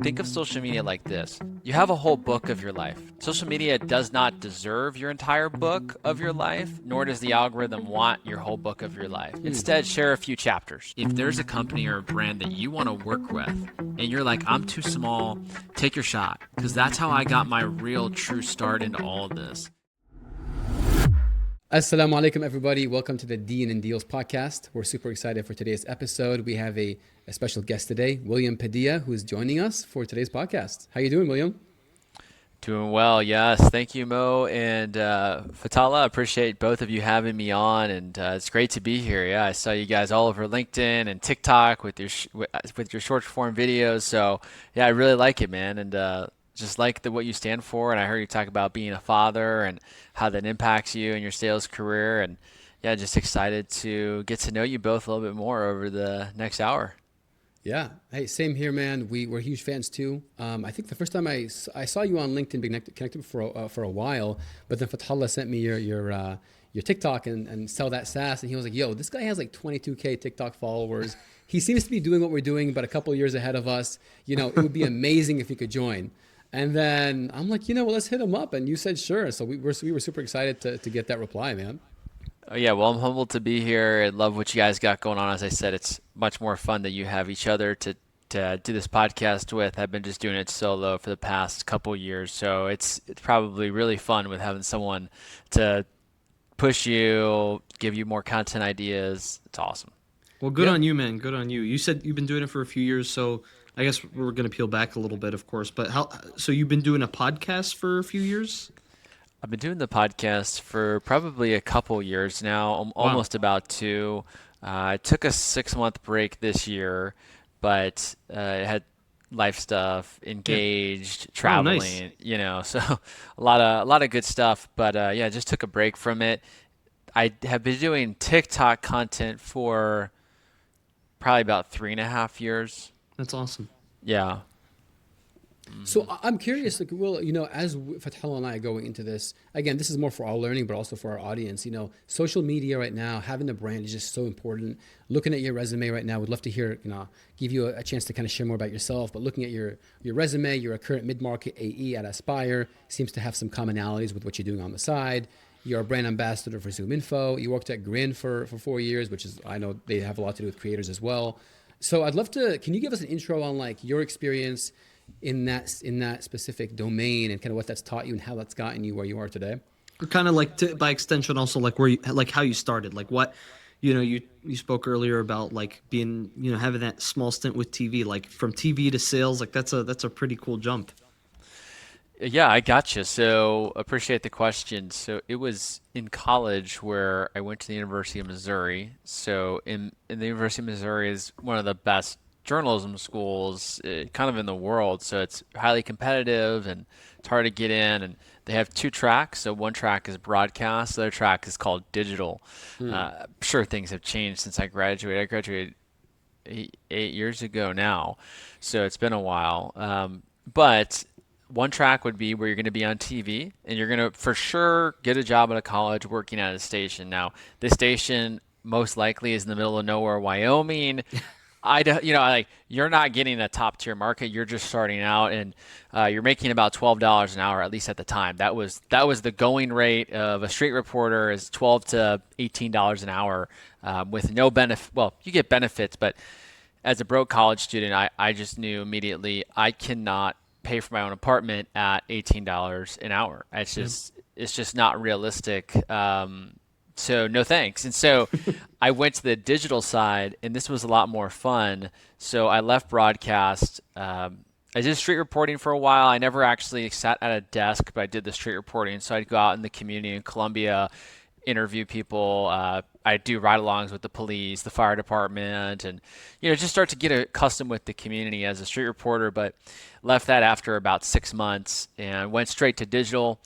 Think of social media like this. You have a whole book of your life. Social media does not deserve your entire book of your life, nor does the algorithm want your whole book of your life. Instead, share a few chapters. If there's a company or a brand that you want to work with, and you're like, I'm too small, take your shot. Because that's how I got my real true start into all of this. Assalamu Alaykum, everybody. Welcome to the Deen Deals Podcast. We're super excited for today's episode. We have a special guest today, William Padilla, who is joining us for today's podcast. How you doing, William? Doing well, yes. Thank you, Mo and Futhallah. Appreciate both of you having me on, and it's great to be here. Yeah, I saw you guys all over LinkedIn and TikTok with your with your short form videos. So yeah, I really like it, man, and just like what you stand for. And I heard you talk about being a father and how that impacts you in your sales career. And yeah, just excited to get to know you both a little bit more over the next hour. Yeah. Hey, same here, man. We're huge fans too. I think the first time I saw you on LinkedIn, been connected for a while, but then Futhallah sent me your TikTok and Sell That SaaS, and he was like, "Yo, this guy has like 22K TikTok followers. He seems to be doing what we're doing, but a couple of years ahead of us. You know, it would be amazing if he could join." And then I'm like, well, let's hit him up. And you said sure. So we were super excited to get that reply, man. Oh, yeah, well, I'm humbled to be here. I love what you guys got going on. As I said, it's much more fun that you have each other to do this podcast with. I've been just doing it solo for the past couple years, so it's probably really fun with having someone to push you, give you more content ideas. It's awesome. Well, good on you, man. Good on you. You said you've been doing it for a few years, so I guess we're going to peel back a little bit, of course. But so you've been doing a podcast for a few years? I've been doing the podcast for probably a couple years now, almost about two. I took a 6-month break this year, but I had life stuff, engaged, traveling, nice. So a lot of good stuff. But yeah, just took a break from it. I have been doing TikTok content for probably about 3.5 years. That's awesome. Yeah. So I'm curious, like, Will, as Futhallah and I are going into this, again, this is more for our learning, but also for our audience. Social media right now, having a brand is just so important. Looking at your resume right now, we'd love to hear, give you a chance to kind of share more about yourself. But looking at your resume, you're a current mid-market AE at Aspire, seems to have some commonalities with what you're doing on the side. You're a brand ambassador for ZoomInfo. You worked at Grin for 4 years, which is, I know they have a lot to do with creators as well. So I'd love to, can you give us an intro on like your experience in that specific domain and kind of what that's taught you and how that's gotten you where you are today? Or kind of like by extension also like where you, like how you started, like what, you spoke earlier about like being, having that small stint with TV, like from TV to sales, like that's a pretty cool jump. Yeah, I gotcha. So appreciate the question. So it was in college where I went to the University of Missouri. So in the University of Missouri is one of the best journalism schools kind of in the world. So it's highly competitive and it's hard to get in. And they have 2 tracks. So one track is broadcast. The other track is called digital. I'm sure things have changed since I graduated. I graduated 8 years ago now. So it's been a while. But one track would be where you're going to be on TV and you're going to for sure get a job at a college working at a station. Now, this station most likely is in the middle of nowhere, Wyoming. You're not getting a top tier market. You're just starting out, and you're making about $12 an hour, at least at the time. That was the going rate of a street reporter is $12 to $18 an hour with no benefit. Well, you get benefits, but as a broke college student, I just knew immediately I cannot pay for my own apartment at $18 an hour. It's just not realistic. So no thanks. And so I went to the digital side, and this was a lot more fun. So I left broadcast. I did street reporting for a while. I never actually sat at a desk, but I did the street reporting. So I'd go out in the community in Columbia, interview people. I'd do ride-alongs with the police, the fire department, and just start to get accustomed with the community as a street reporter. But left that after about 6 months and went straight to digital.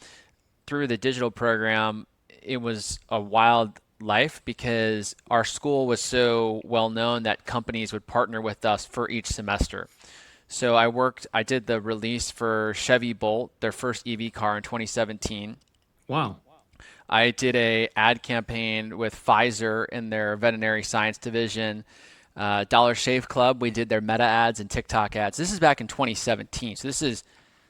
Through the digital program, it was a wild life because our school was so well known that companies would partner with us for each semester. So I did the release for Chevy Bolt, their first EV car in 2017. Wow. I did a ad campaign with Pfizer in their veterinary science division. Dollar Shave Club, we did their meta ads and TikTok ads. This is back in 2017. So this is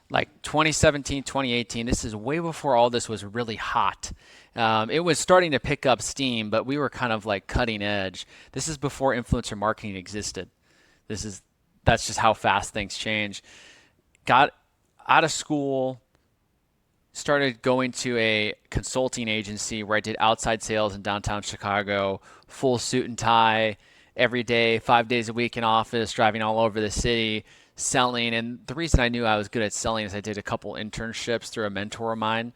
like 2017, 2018. This is way before all this was really hot. It was starting to pick up steam, but we were kind of like cutting edge. This is before influencer marketing existed. That's just how fast things change. Got out of school, started going to a consulting agency where I did outside sales in downtown Chicago, full suit and tie, every day, 5 days a week in office, driving all over the city, selling. And the reason I knew I was good at selling is I did a couple internships through a mentor of mine,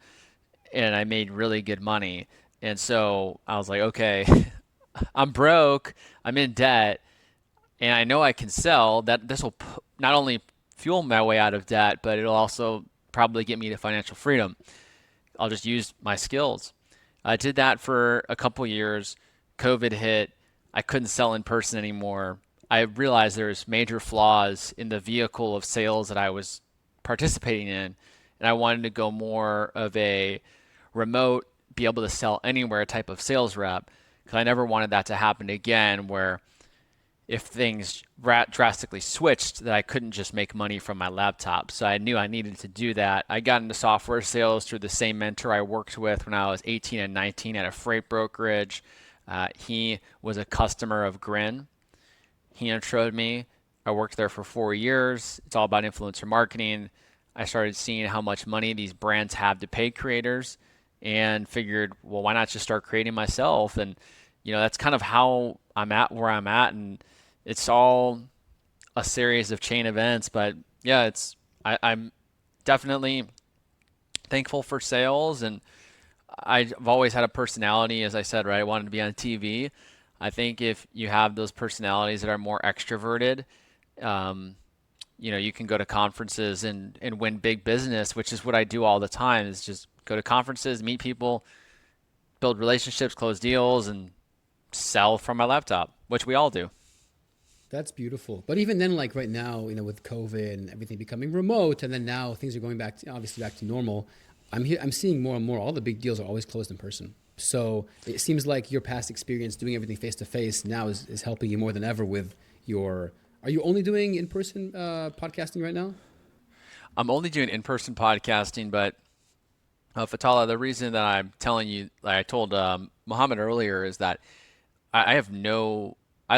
and I made really good money. And so I was like, okay, I'm broke, I'm in debt, and I know I can sell. That this will not only fuel my way out of debt, but it'll also probably get me to financial freedom. I'll just use my skills. I did that for a couple years. COVID hit. I couldn't sell in person anymore. I realized there's major flaws in the vehicle of sales that I was participating in, and I wanted to go more of a remote, be able to sell anywhere type of sales rep, because I never wanted that to happen again, where if things drastically switched, that I couldn't just make money from my laptop. So I knew I needed to do that. I got into software sales through the same mentor I worked with when I was 18 and 19 at a freight brokerage. He was a customer of Grin. He introed me. I worked there for 4 years. It's all about influencer marketing. I started seeing how much money these brands have to pay creators and figured, well, why not just start creating myself? And, that's kind of how I'm at where I'm at. And it's all a series of chain events. But yeah, I'm definitely thankful for sales. And I've always had a personality, as I said, right? I wanted to be on TV. I think if you have those personalities that are more extroverted, you can go to conferences and win big business, which is what I do all the time, is just go to conferences, meet people, build relationships, close deals, and sell from my laptop, which we all do. That's beautiful. But even then, like right now, with COVID and everything becoming remote, and then now things are going back to normal. I'm seeing more and more. All the big deals are always closed in person. So it seems like your past experience doing everything face to face now is helping you more than ever with your. Are you only doing in person podcasting right now? I'm only doing in-person podcasting, but Futhallah, the reason that I'm telling you, like I told Mohammed earlier, is that I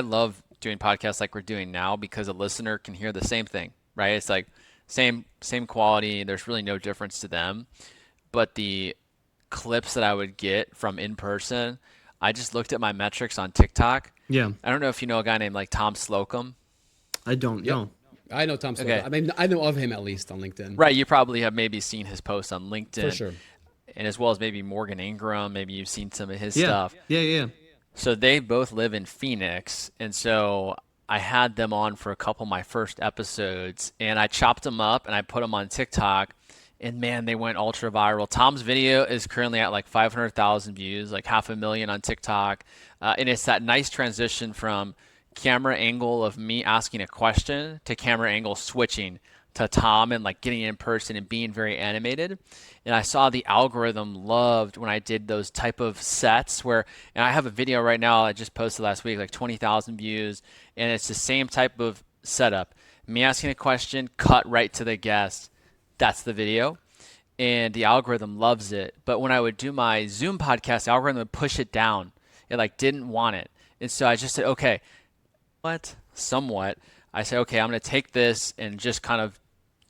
love doing podcasts like we're doing now, because a listener can hear the same thing, right? It's like same quality. There's really no difference to them. But the clips that I would get from in person, I just looked at my metrics on TikTok. Yeah. I don't know if you know a guy named like Tom Slocum. I don't know. I know Tom Slocum. Okay. I mean, I know of him at least on LinkedIn. Right. You probably have maybe seen his posts on LinkedIn. For sure. And as well as maybe Morgan Ingram. Maybe you've seen some of his Yeah. stuff. Yeah. So they both live in Phoenix. And so I had them on for a couple of my first episodes, and I chopped them up and I put them on TikTok. And man, they went ultra viral. Tom's video is currently at like 500,000 views, like 500,000 on TikTok. And it's that nice transition from camera angle of me asking a question to camera angle switching to Tom and like getting in person and being very animated. And I saw the algorithm loved when I did those type of sets and I have a video right now I just posted last week, like 20,000 views. And it's the same type of setup. Me asking a question, cut right to the guest. That's the video. And the algorithm loves it. But when I would do my Zoom podcast, the algorithm would push it down. It like didn't want it. And so I just said, okay, somewhat. I say, okay, I'm going to take this and just kind of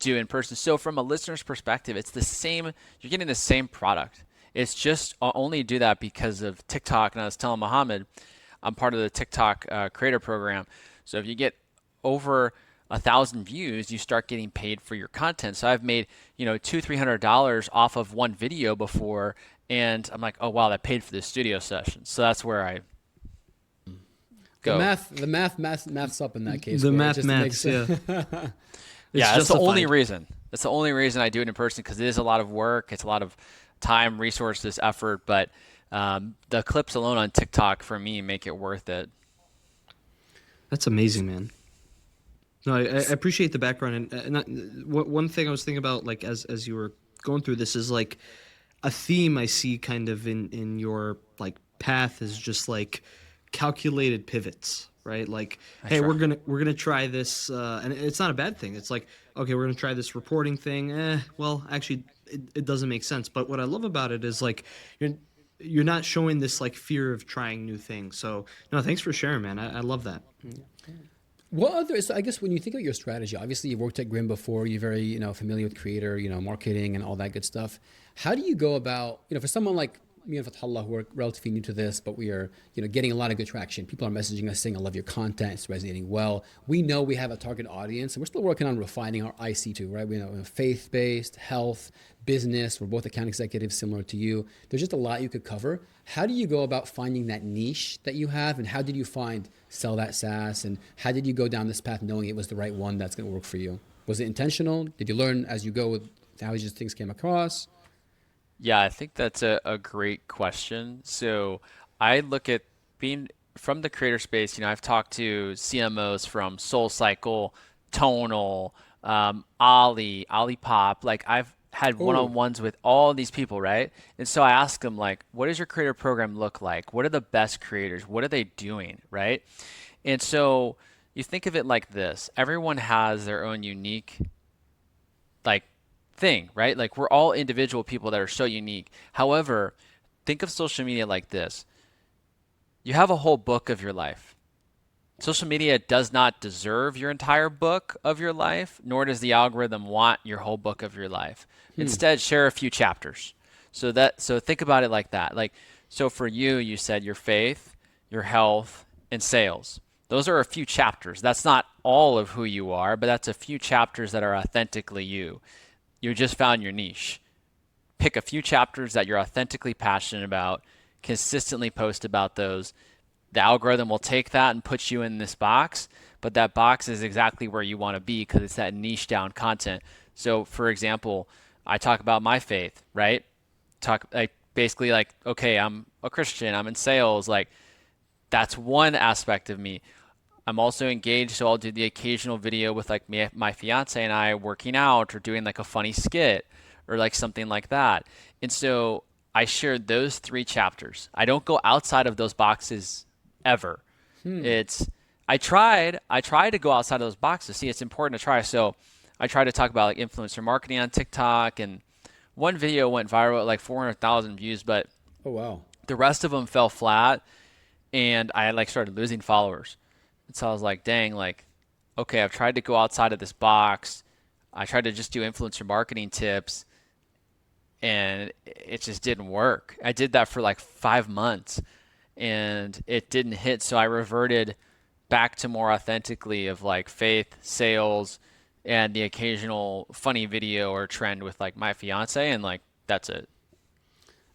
do in person. So from a listener's perspective, it's the same. You're getting the same product. It's just I'll only do that because of TikTok. And I was telling Mohammed, I'm part of the TikTok creator program. So if you get over 1,000 views, you start getting paid for your content. So I've made, $200-$300 off of one video before. And I'm like, oh, wow, that paid for the studio session. So that's where I go. The math's up in that case. The maths, yeah. Yeah, that's the only reason. That's the only reason I do it in person, because it is a lot of work. It's a lot of time, resources, effort. But the clips alone on TikTok for me make it worth it. That's amazing, man. No, I appreciate the background. And one thing I was thinking about, like as you were going through this, is like a theme I see kind of in your like path is just like calculated pivots, right? Like, That's hey, right. we're gonna try this, and it's not a bad thing. It's like, okay, we're gonna try this reporting thing. Well, actually, it doesn't make sense. But what I love about it is like you're you're not showing this like fear of trying new things. So no, thanks for sharing, man. I love that. What other? So I guess when you think of your strategy, obviously you've worked at Grim before. You're very familiar with creator, marketing and all that good stuff. How do you go about for someone like me and Futhallah who are relatively new to this, but we are getting a lot of good traction. People are messaging us saying, "I love your content. It's resonating well." We know we have a target audience, and we're still working on refining our IC too, right? We know faith-based, health, business. We're both account executives, similar to you. There's just a lot you could cover. How do you go about finding that niche that you have, and how did you find Sell That SaaS, and how did you go down this path knowing it was the right one that's going to work for you? Was it intentional? Did you learn as you go with how just things came across? Yeah, I think that's a great question. So I look at being from the creator space, I've talked to CMOs from SoulCycle, Tonal, Olipop. Like I've had Oh, one-on-ones with all these people, right? And so I ask them like, what does your creator program look like? What are the best creators? What are they doing, right? And so you think of it like this. Everyone has their own unique like thing, right? Like we're all individual people that are so unique. However, think of social media like this. You have a whole book of your life. Social media does not deserve your entire book of your life, nor does the algorithm want your whole book of your life. Instead, share a few chapters. So think about it like that. Like so for you, you said your faith, your health, and sales. Those are a few chapters. That's not all of who you are, but that's a few chapters that are authentically you. You just found your niche. Pick a few chapters that you're authentically passionate about, consistently post about those. The algorithm will take that and put you in this box, but that box is exactly where you want to be because it's that niche down content. So, for example, I talk about my faith, right? Talk like basically like, okay, I'm a Christian, I'm in sales, like that's one aspect of me. I'm also engaged, so I'll do the occasional video with like my fiance and I working out or doing like a funny skit or like something like that. And so I shared those three chapters. I don't go outside of those boxes ever. It's I tried to go outside of those boxes. See, it's important to try. So I try to talk about like influencer marketing on TikTok, and one video went viral at like 400,000 views, but oh wow. the rest of them fell flat, and I like started losing followers. And so I was like, dang, like, okay, I've tried to go outside of this box. I tried to just do influencer marketing tips, and it just didn't work. I did that for like 5 months, and it didn't hit. So I reverted back to more authentically of like faith, sales, and the occasional funny video or trend with like my fiance, and like that's it.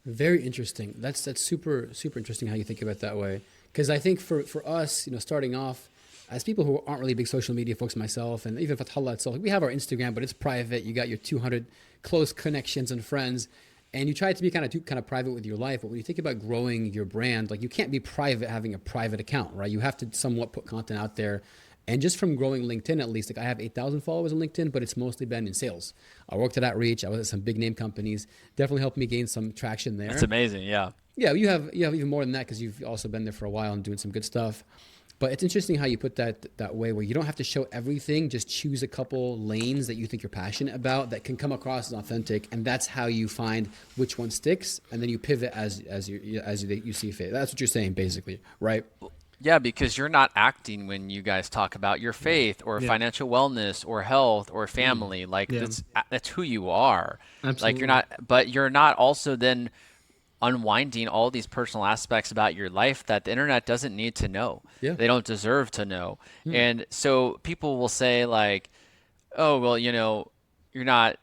Very interesting. That's super super interesting how you think about it that way. Because I think for us, starting off as people who aren't really big social media folks, myself and even Fathallah itself, we have our Instagram, but it's private. You got your 200 close connections and friends, and you try to be kind of private with your life. But when you think about growing your brand, like you can't be private having a private account, right? You have to somewhat put content out there. And just from growing LinkedIn, at least, like I have 8,000 followers on LinkedIn, but it's mostly been in sales. I worked at Outreach. I was at some big name companies. Definitely helped me gain some traction That's there. amazing. Yeah. Yeah, you have even more than that because you've also been there for a while and doing some good stuff. But it's interesting how you put that way where you don't have to show everything. Just choose a couple lanes that you think you're passionate about that can come across as authentic, and that's how you find which one sticks, and then you pivot as you see fit. That's what you're saying, basically, right? Yeah, because you're not acting when you guys talk about your faith or Yeah. financial wellness or health or family. Like Yeah. that's who you are. Like you're Absolutely. not, but you're not also then unwinding all these personal aspects about your life that the internet doesn't need to know. Yeah. They don't deserve to know. And so people will say like, "Oh, well, you're not."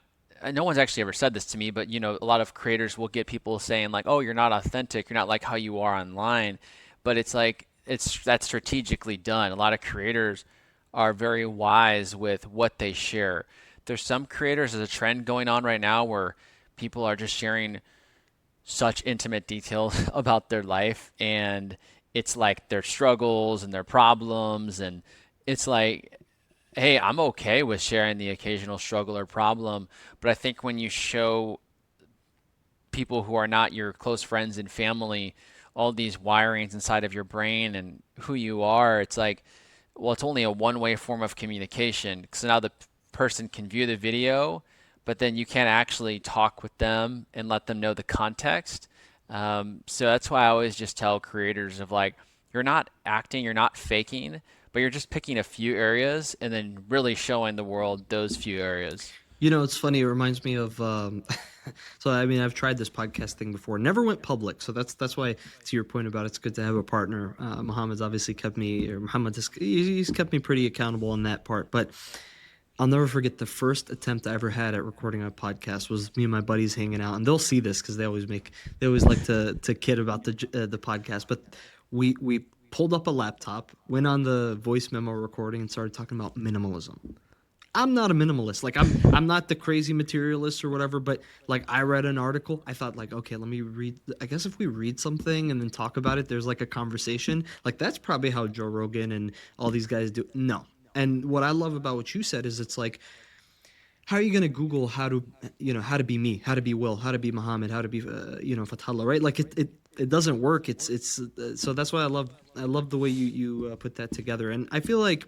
No one's actually ever said this to me, but a lot of creators will get people saying like, "Oh, you're not authentic. You're not like how you are online." But it's like that's strategically done. A lot of creators are very wise with what they share. There's some creators, there's a trend going on right now where people are just sharing such intimate details about their life, and it's like their struggles and their problems, and it's like, hey, I'm okay with sharing the occasional struggle or problem, but I think when you show people who are not your close friends and family all these wirings inside of your brain and who you are, it's like, well, it's only a one-way form of communication. So now the person can view the video, but then you can't actually talk with them and let them know the context. So that's why I always just tell creators of like, you're not acting, you're not faking, but you're just picking a few areas and then really showing the world those few areas. You know, it's funny. It reminds me of. So I mean, I've tried this podcast thing before. Never went public. So that's why, to your point about it's good to have a partner. Mohammed's obviously kept me, or Mohammed has, he's kept me pretty accountable on that part. But I'll never forget the first attempt I ever had at recording a podcast was me and my buddies hanging out, and they'll see this because they always like to kid about the podcast. But we pulled up a laptop, went on the voice memo recording, and started talking about minimalism. I'm not a minimalist. Like I'm not the crazy materialist or whatever, but like I read an article. I thought like, okay, let me read. I guess if we read something and then talk about it, there's like a conversation. Like that's probably how Joe Rogan and all these guys do. No. And what I love about what you said is it's like, how are you going to Google how to be me, how to be Will, how to be Mohammed, how to be, Futhallah, right? Like it doesn't work. So that's why I love the way you put that together. And I feel like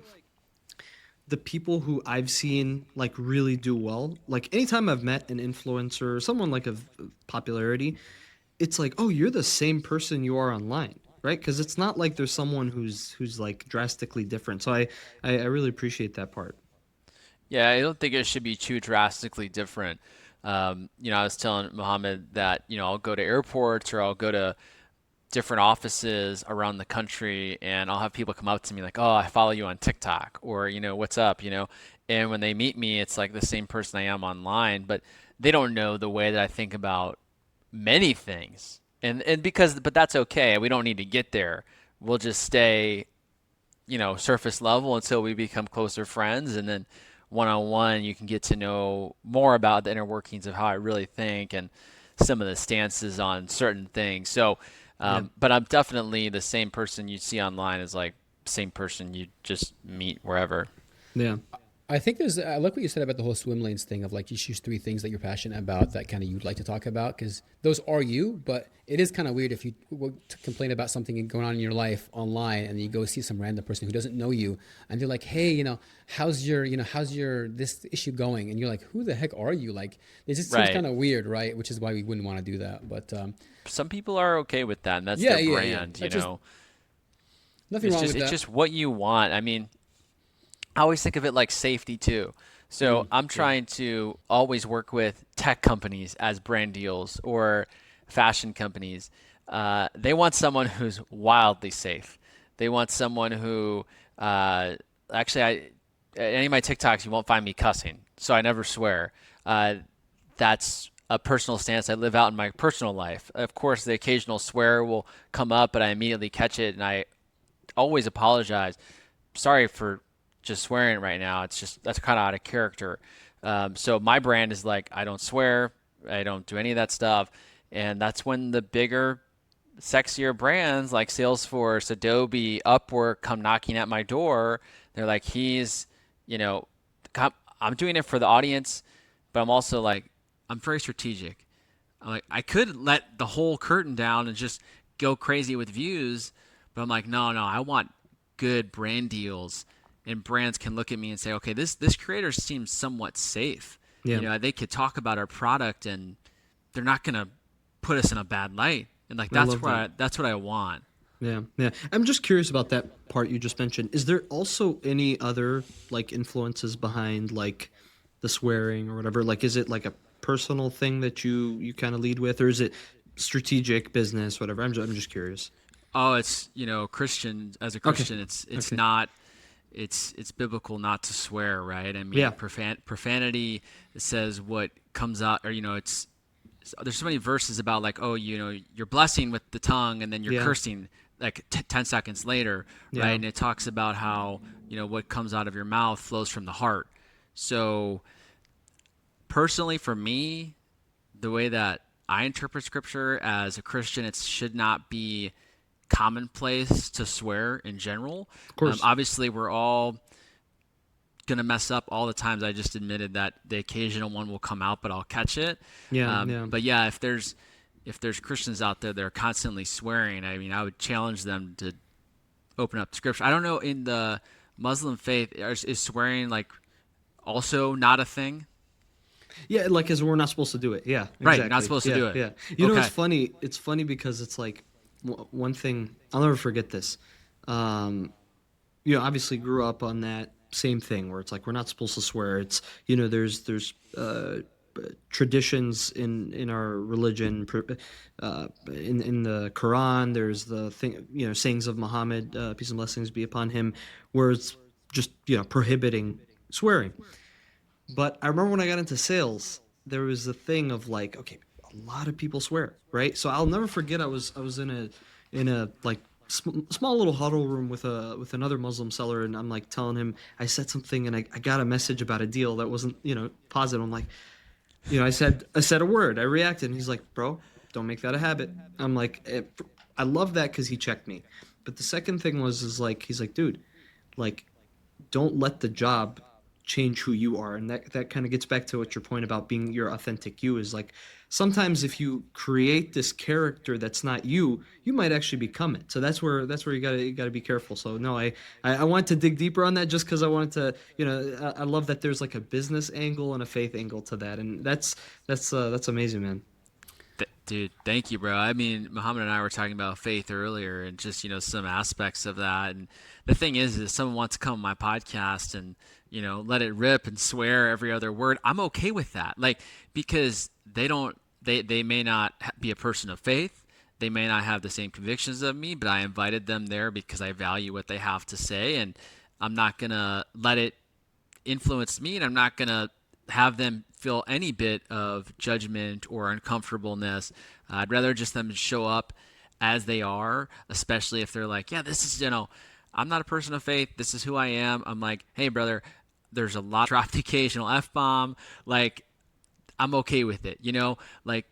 the people who I've seen like really do well, like anytime I've met an influencer or someone like of popularity, it's like, oh, you're the same person you are online, right? Because it's not like there's someone who's like drastically different. So I really appreciate that part. Yeah, I don't think it should be too drastically different. I was telling Mohammed that, I'll go to airports or I'll go to different offices around the country and I'll have people come up to me like, "Oh, I follow you on TikTok," or, "What's up?" And when they meet me, it's like the same person I am online, but they don't know the way that I think about many things. But that's okay. We don't need to get there. We'll just stay, surface level until we become closer friends, and then one-on-one you can get to know more about the inner workings of how I really think and some of the stances on certain things. So but I'm definitely the same person you see online as like same person you just meet wherever. Yeah. I think I like what you said about the whole swim lanes thing of like you choose three things that you're passionate about that kind of you'd like to talk about because those are you, but it is kind of weird if you complain about something going on in your life online and you go see some random person who doesn't know you and they're like, hey, how's your this issue going? And you're like, who the heck are you? Like it just seems kind of weird, right? Which is why we wouldn't want to do that. But some people are okay with that, and that's their brand, Nothing wrong with that. It's just what you want. I mean, I always think of it like safety too. So I'm trying to always work with tech companies as brand deals or fashion companies. They want someone who's wildly safe. They want someone who, any of my TikToks, you won't find me cussing. So I never swear. That's a personal stance I live out in my personal life. Of course, the occasional swear will come up, but I immediately catch it and I always apologize. Sorry for just swearing right now. It's just that's kind of out of character. So my brand is like I don't swear, I don't do any of that stuff, and that's when the bigger, sexier brands like Salesforce, Adobe, Upwork come knocking at my door. They're like, I'm doing it for the audience, but I'm also like I'm very strategic. I'm like I could let the whole curtain down and just go crazy with views, but I'm like no, I want good brand deals. And brands can look at me and say, okay, this creator seems somewhat safe. Yeah. They could talk about our product and they're not going to put us in a bad light. And like that's what I want. Yeah. I'm just curious about that part you just mentioned. Is there also any other like influences behind like the swearing or whatever? Like, is it like a personal thing that you kind of lead with, or is it strategic business, whatever? I'm just curious. Oh, it's Christian as a Christian, okay. It's okay. Not. It's biblical not to swear, right? I mean, profanity says what comes out, or there's so many verses about like, oh, you're blessing with the tongue and then you're cursing like 10 seconds later, right? And it talks about how what comes out of your mouth flows from the heart. So personally, for me, the way that I interpret Scripture as a Christian, it should not be commonplace to swear in general. Of course. Obviously, we're all going to mess up all the times. I just admitted that the occasional one will come out, but I'll catch it. Yeah. But yeah, if there's if there's Christians out there that are constantly swearing, I mean, I would challenge them to open up scripture. I don't know, in the Muslim faith, is swearing like also not a thing? Yeah, like as we're not supposed to do it. Yeah, Right, exactly. not supposed to do it. Yeah. You know, Okay. it's funny. It's funny because it's like one thing I'll never forget this. Obviously grew up on that same thing where it's like we're not supposed to swear. It's there's traditions in our religion, in the Quran. There's the thing, sayings of Muhammad, peace and blessings be upon him, where it's just prohibiting swearing. But I remember when I got into sales, there was a thing of like, okay, a lot of people swear, right? So I'll never forget. I was in a like small little huddle room with another Muslim seller, and I'm like telling him I said something, and I got a message about a deal that wasn't positive. I'm like, I said a word, I reacted, and he's like, bro, don't make that a habit. I'm like, I love that because he checked me. But the second thing is like, he's like, dude, like, don't let the job change who you are. And that kind of gets back to what your point about being your authentic you is like, sometimes if you create this character that's not you, you might actually become it. So that's where you gotta be careful. So no, I wanted to dig deeper on that just because I wanted to, I love that there's like a business angle and a faith angle to that. And that's amazing, man. Dude, thank you, bro. I mean, Mohammed and I were talking about faith earlier and just, some aspects of that. And the thing is if someone wants to come on my podcast and, let it rip and swear every other word, I'm okay with that. Like, because they may not be a person of faith. They may not have the same convictions of me, but I invited them there because I value what they have to say. And I'm not going to let it influence me, and I'm not going to have them feel any bit of judgment or uncomfortableness. I'd rather just them show up as they are, especially if they're like, yeah, this is, I'm not a person of faith. This is who I am. I'm like, hey, brother, there's a lot, drop the occasional F-bomb. Like, I'm okay with it. Like,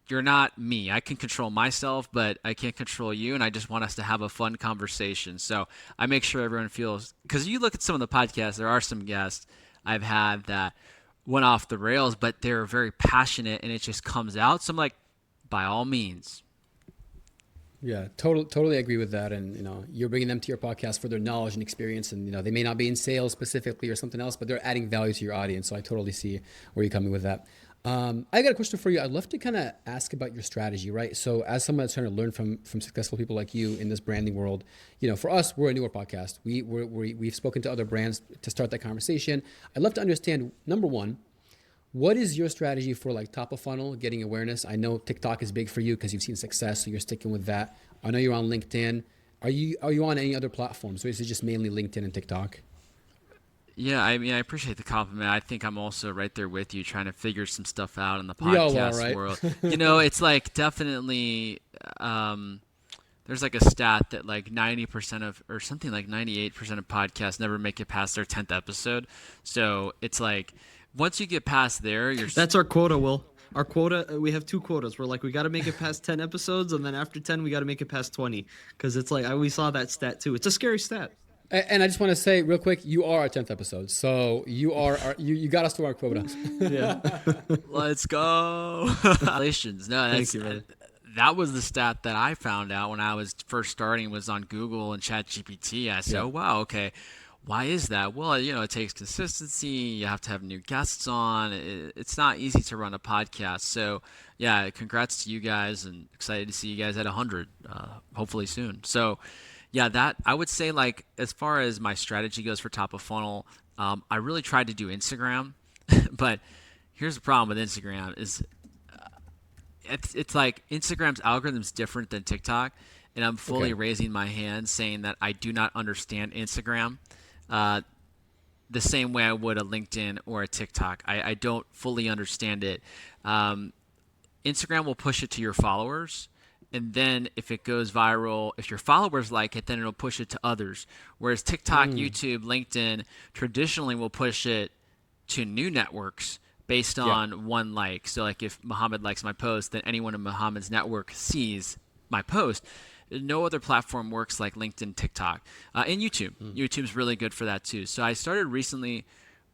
you're not me. I can control myself, but I can't control you. And I just want us to have a fun conversation. So I make sure everyone feels, because you look at some of the podcasts, there are some guests I've had that went off the rails, but they're very passionate and it just comes out. So I'm like, by all means. Yeah, totally agree with that. And, you're bringing them to your podcast for their knowledge and experience. And, they may not be in sales specifically or something else, but they're adding value to your audience. So I totally see where you're coming with that. I got a question for you. I'd love to kind of ask about your strategy, right? So as someone that's trying to learn from successful people like you in this branding world, for us, we're a newer podcast. We've spoken to other brands to start that conversation. I'd love to understand, number one, what is your strategy for like top of funnel, getting awareness? I know TikTok is big for you because you've seen success, so you're sticking with that. I know you're on LinkedIn. Are you on any other platforms, or is it just mainly LinkedIn and TikTok? Yeah, I mean, I appreciate the compliment. I think I'm also right there with you, trying to figure some stuff out in the We all podcast are, right? world. It's like definitely, there's like a stat that like 90% of, or something like 98% of podcasts never make it past their 10th episode. So it's like, once you get past there, That's our quota, Will. Our quota, we have two quotas. We're like, we got to make it past 10 episodes, and then after 10, we got to make it past 20. Because it's like, we saw that stat too. It's a scary stat. And I just want to say real quick, you are our 10th episode. So you got us to our quota. Yeah. Let's go. Congratulations. No, Thank you, brother. that was the stat that I found out when I was first starting, was on Google and ChatGPT. I said, oh, wow, okay. Why is that? Well, it takes consistency. You have to have new guests on. It's not easy to run a podcast. So, yeah, congrats to you guys, and excited to see you guys at 100, hopefully soon. So, yeah, that I would say, like, as far as my strategy goes for top of funnel, I really tried to do Instagram, but here's the problem with Instagram is it's like Instagram's algorithm is different than TikTok, and I'm fully raising my hand saying that I do not understand Instagram the same way I would a LinkedIn or a TikTok. I don't fully understand it. Instagram will push it to your followers, and then if it goes viral, if your followers like it, then it'll push it to others. Whereas TikTok, YouTube, LinkedIn traditionally will push it to new networks based on one like. So like if Mohammed likes my post, then anyone in Mohammed's network sees my post. No other platform works like LinkedIn, TikTok, and YouTube. YouTube's really good for that too. So I started recently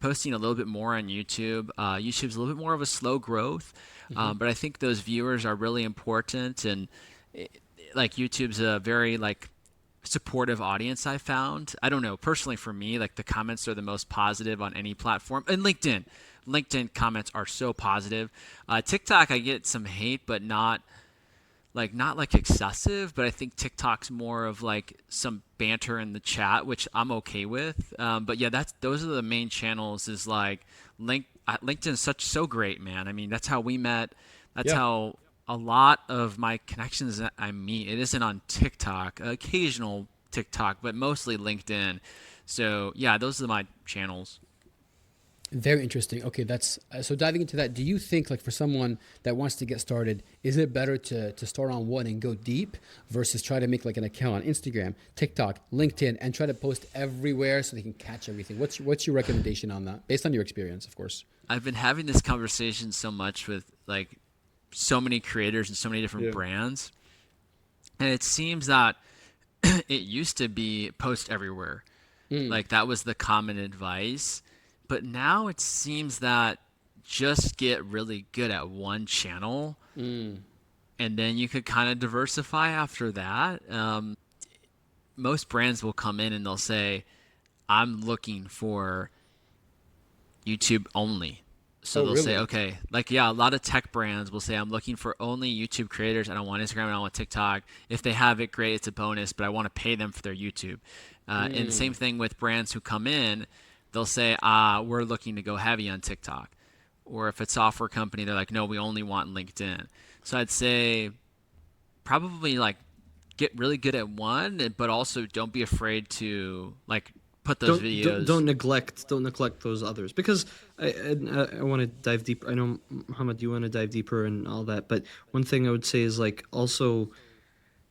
posting a little bit more on YouTube. YouTube's a little bit more of a slow growth, but I think those viewers are really important, and like YouTube's a very like supportive audience. I found. I don't know, personally for me, like the comments are the most positive on any platform. And LinkedIn comments are so positive. TikTok, I get some hate, but not like excessive, but I think TikTok's more of like some banter in the chat, which I'm okay with. But yeah, those are the main channels. Is like LinkedIn is so great, man. I mean, that's how we met. That's how a lot of my connections that I meet. It isn't on TikTok, occasional TikTok, but mostly LinkedIn. So yeah, those are my channels. Very interesting. Okay, that's so diving into that. Do you think, like, for someone that wants to get started, is it better to start on one and go deep versus try to make like an account on Instagram, TikTok, LinkedIn, and try to post everywhere so they can catch everything? What's your recommendation on that, based on your experience, of course? I've been having this conversation so much with like so many creators and so many different brands, and it seems that it used to be post everywhere. Like that was the common advice. But now it seems that just get really good at one channel, and then you could kind of diversify after that. Most brands will come in and they'll say, I'm looking for YouTube only. So they'll say, okay, like, yeah, a lot of tech brands will say, I'm looking for only YouTube creators. I don't want Instagram. I don't want TikTok. If they have it, great. It's a bonus, but I want to pay them for their YouTube. And same thing with brands who come in. They'll say, we're looking to go heavy on TikTok. Or if it's a software company, they're like, no, we only want LinkedIn. So I'd say probably like get really good at one, but also don't be afraid to like put those videos. Don't neglect those others, because I want to dive deeper. I know, Mohammed, you want to dive deeper and all that, but one thing I would say is like also,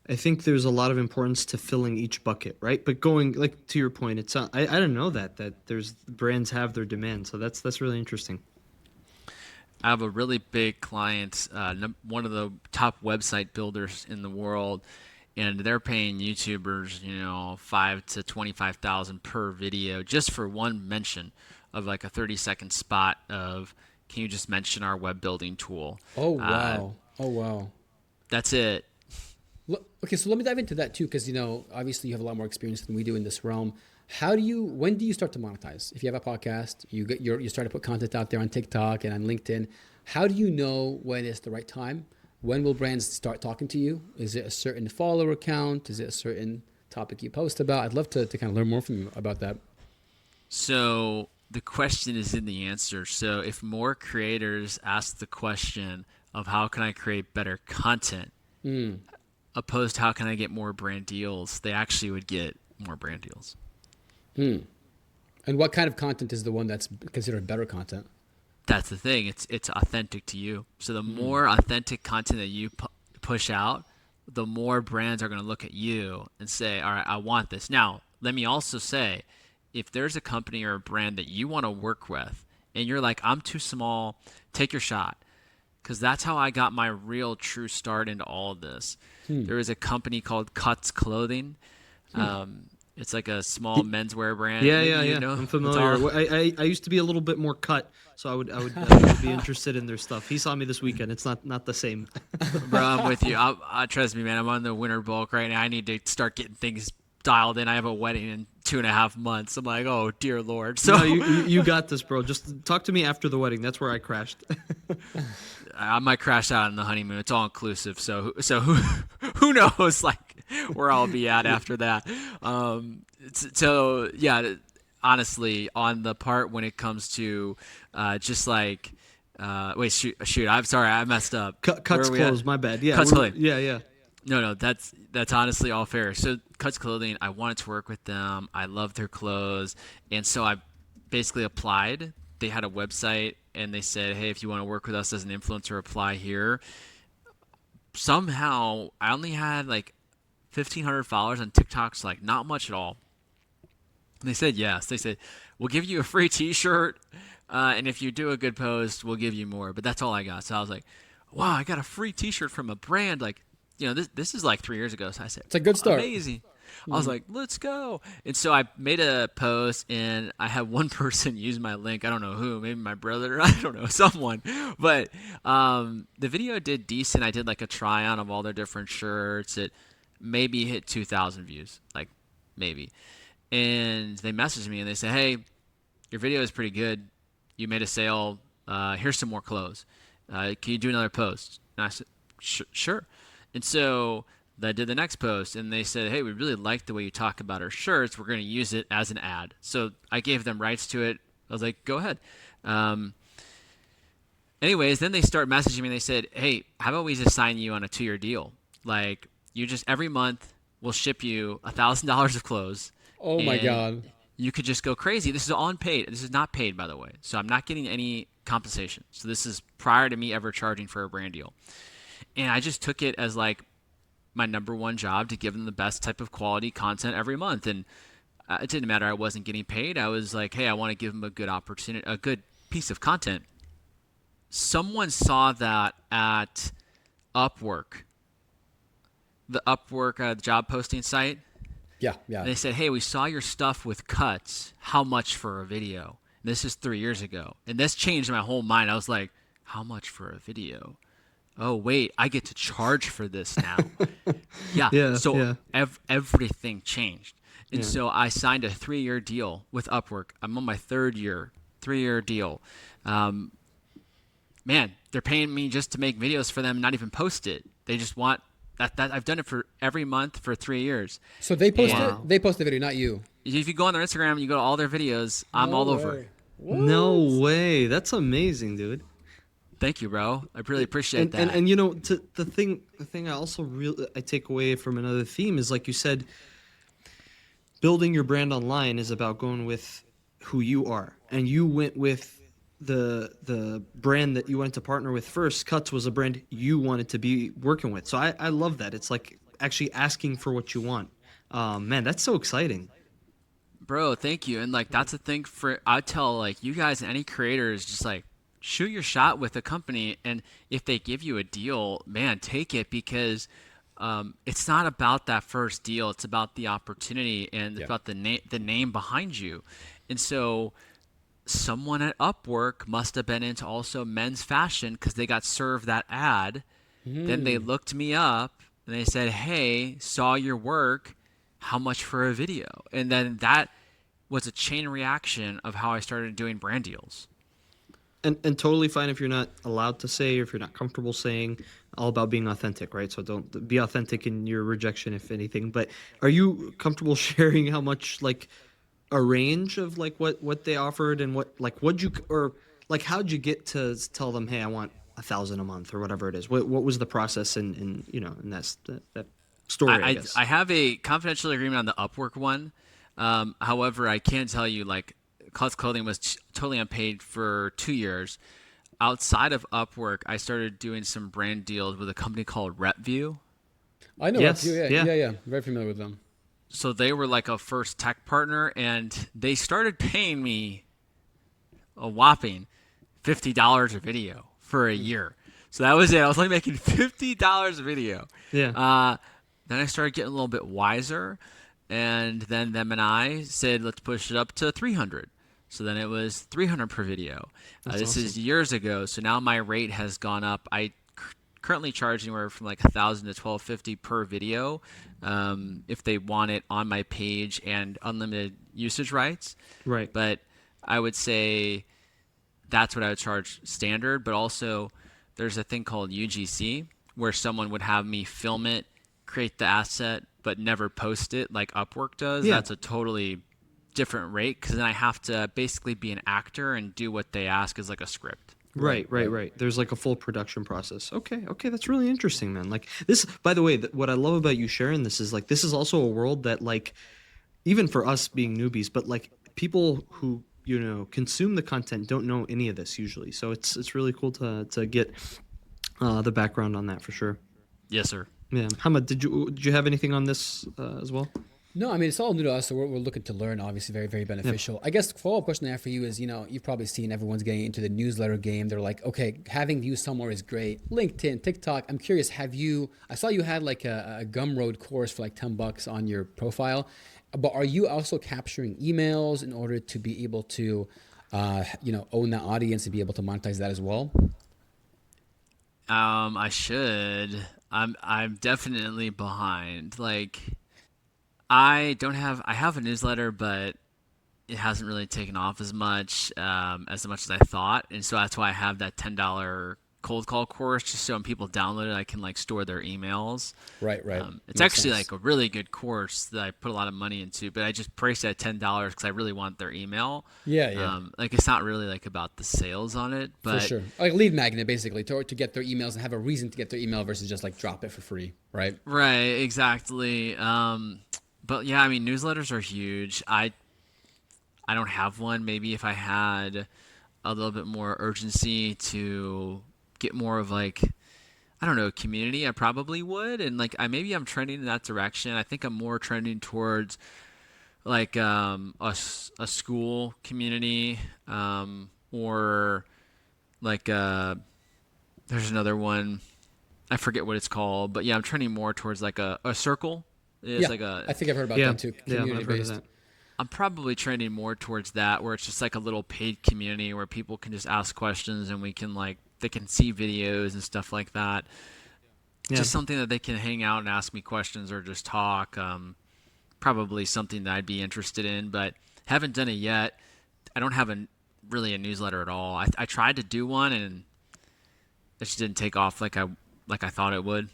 I think there's a lot of importance to filling each bucket, right? But going like to your point, it's I didn't know that there's brands have their demand, so that's really interesting. I have a really big client, one of the top website builders in the world, and they're paying YouTubers, $5,000 to $25,000 per video just for one mention of like a 30-second spot of, can you just mention our web building tool? Oh wow! That's it. Okay, so let me dive into that too, because obviously you have a lot more experience than we do in this realm. When do you start to monetize? If you have a podcast, you start to put content out there on TikTok and on LinkedIn. How do you know when it's the right time? When will brands start talking to you? Is it a certain follower count? Is it a certain topic you post about? I'd love to kind of learn more from you about that. So the question is in the answer. So if more creators ask the question of how can I create better content, opposed to how can I get more brand deals, they actually would get more brand deals. And what kind of content is the one that's considered better content? That's the thing. It's authentic to you. So the more authentic content that you push out, the more brands are going to look at you and say, all right, I want this. Now, let me also say, if there's a company or a brand that you want to work with and you're like, I'm too small, take your shot. Because that's how I got my real true start into all of this. There is a company called Cuts Clothing. It's like a small menswear brand. Yeah. I'm familiar. I used to be a little bit more cut, so I would be interested in their stuff. He saw me this weekend. It's not the same. Bro, I'm with you. I trust me, man. I'm on the winter bulk right now. I need to start getting things dialed in. I have a wedding in 2.5 months. I'm like, oh dear Lord. So no, you got this, bro. Just talk to me after the wedding. That's where I crashed. I might crash out on the honeymoon. It's all inclusive. So who knows like where I'll be at after that. So yeah, honestly, on the part when it comes to just like shoot. I'm sorry, I messed up. Cuts closed. My bad. Yeah. Cuts Clothing. Yeah. No, that's honestly all fair. So Cuts Clothing, I wanted to work with them. I love their clothes, and so I basically applied. They had a website, and they said, hey, if you want to work with us as an influencer, apply here. Somehow, I only had like 1,500 followers on TikTok, so like not much at all. And they said yes. They said, we'll give you a free T-shirt, and if you do a good post, we'll give you more. But that's all I got. So I was like, wow, I got a free T-shirt from a brand. Like, this is like 3 years ago. So I said, it's a good start. Amazing. I was like, let's go. And so I made a post, and I had one person use my link. I don't know who, maybe my brother, I don't know, someone. But the video did decent. I did like a try on of all their different shirts. It maybe hit 2,000 views, like maybe. And they messaged me and they said, hey, your video is pretty good. You made a sale. Here's some more clothes. Can you do another post? And I said, sure. And so I did the next post, and they said, hey, we really like the way you talk about our shirts. We're going to use it as an ad. So I gave them rights to it. I was like, go ahead. Anyways, then they start messaging me, and they said, hey, how about we just sign you on a 2-year deal? Like, you just every month we'll ship you $1,000 of clothes. Oh my God. You could just go crazy. This is all unpaid. This is not paid, by the way. So I'm not getting any compensation. So this is prior to me ever charging for a brand deal. And I just took it as like my number one job to give them the best type of quality content every month. And it didn't matter. I wasn't getting paid. I was like, hey, I want to give them a good opportunity, a good piece of content. Someone saw that at Upwork, the Upwork job posting site. Yeah. And they said, hey, we saw your stuff with cuts. How much for a video? And this is 3 years ago. And this changed my whole mind. I was like, how much for a video? Oh, wait, I get to charge for this now. Everything changed. And so I signed a 3-year deal with Upwork. I'm on my 3-year deal. Man, they're paying me just to make videos for them, not even post it. They just want that I've done it for every month for 3 years. So they post they post the video, not you. If you go on their Instagram and you go to all their videos, I'm all over. No way. That's amazing, dude. Thank you, bro. I really appreciate that. And you know, the thing I also I take away from another theme is, like you said, building your brand online is about going with who you are. And you went with the brand that you wanted to partner with first. Cuts was a brand you wanted to be working with. So I love that. It's like actually asking for what you want. Man, that's so exciting. Bro, thank you. And like that's the thing I tell like you guys and any creators, just like shoot your shot with a company, and if they give you a deal, man, take it, because it's not about that first deal. It's about the opportunity and about the name behind you. And so someone at Upwork must have been into also men's fashion because they got served that ad. Then they looked me up and they said, hey, saw your work. How much for a video? And then that was a chain reaction of how I started doing brand deals. And totally fine if you're not allowed to say, or if you're not comfortable saying. All about being authentic, right? So don't be authentic in your rejection, if anything. But are you comfortable sharing how much, like, a range of like what they offered, and how'd you get to tell them, hey, I want 1,000 a month or whatever it is? What was the process in that story? I guess I have a confidential agreement on the Upwork one. However, I can tell you, like, Cuts Clothing was totally unpaid for 2 years. Outside of Upwork, I started doing some brand deals with a company called RepView. I know RepView. Yeah. Very familiar with them. So they were like a first tech partner, and they started paying me a whopping $50 a video for a year. So that was it. I was only making $50 a video. Yeah. Then I started getting a little bit wiser, and then them and I said, let's push it up to 300. So then it was 300 per video. This awesome. is years ago. So now my rate has gone up. I currently charge anywhere from like $1,000 to $1,250 per video, if they want it on my page and unlimited usage rights. Right. But I would say that's what I would charge standard. But also there's a thing called UGC where someone would have me film it, create the asset, but never post it like Upwork does. Yeah. That's a totally different rate, because then I have to basically be an actor and do what they ask as like a script. Right. There's like a full production process. Okay, that's really interesting, man. Like this, by the way, what I love about you sharing this is like, this is also a world that, like, even for us being newbies, but like people who, you know, consume the content don't know any of this usually. So it's really cool to get the background on that for sure. Yes, sir. Yeah. Mohammed, did you have anything on this as well? No, I mean, it's all new to us, so we're looking to learn, obviously, very, very Yeah. beneficial. I guess the follow-up question I have for you is, you've probably seen everyone's getting into the newsletter game. They're like, okay, having views somewhere is great. LinkedIn, TikTok. I'm curious, I saw you had like a Gumroad course for like $10 on your profile, but are you also capturing emails in order to be able to, own that audience and be able to monetize that as well? I should. I'm definitely behind. Like I have a newsletter, but it hasn't really taken off as much as I thought, and so that's why I have that $10 cold call course, just so when people download it, I can like store their emails. Right, right. It's Makes actually sense. like a really good course that I put a lot of money into, but I just priced it at $10 because I really want their email. Yeah, yeah. Like it's not really like about the sales on it, For but sure. Like lead magnet, basically, to get their emails and have a reason to get their email versus just like drop it for free, right? right, exactly. But yeah, I mean newsletters are huge. I don't have one. Maybe if I had a little bit more urgency to get more of like I don't know community, I probably would. And like I'm trending in that direction. I think I'm more trending towards like a school community or like there's another one. I forget what it's called, but yeah, I'm trending more towards like a circle. It's Yeah, like a I think I've heard about Yeah. them too, Yeah. community I've heard of based. that. I'm probably trending more towards that, where it's just like a little paid community where people can just ask questions and we can like they can see videos and stuff like that. Yeah. Just something that they can hang out and ask me questions or just talk. Probably something that I'd be interested in, but haven't done it yet. I don't have really a newsletter at all. I tried to do one and it just didn't take off like I thought it would.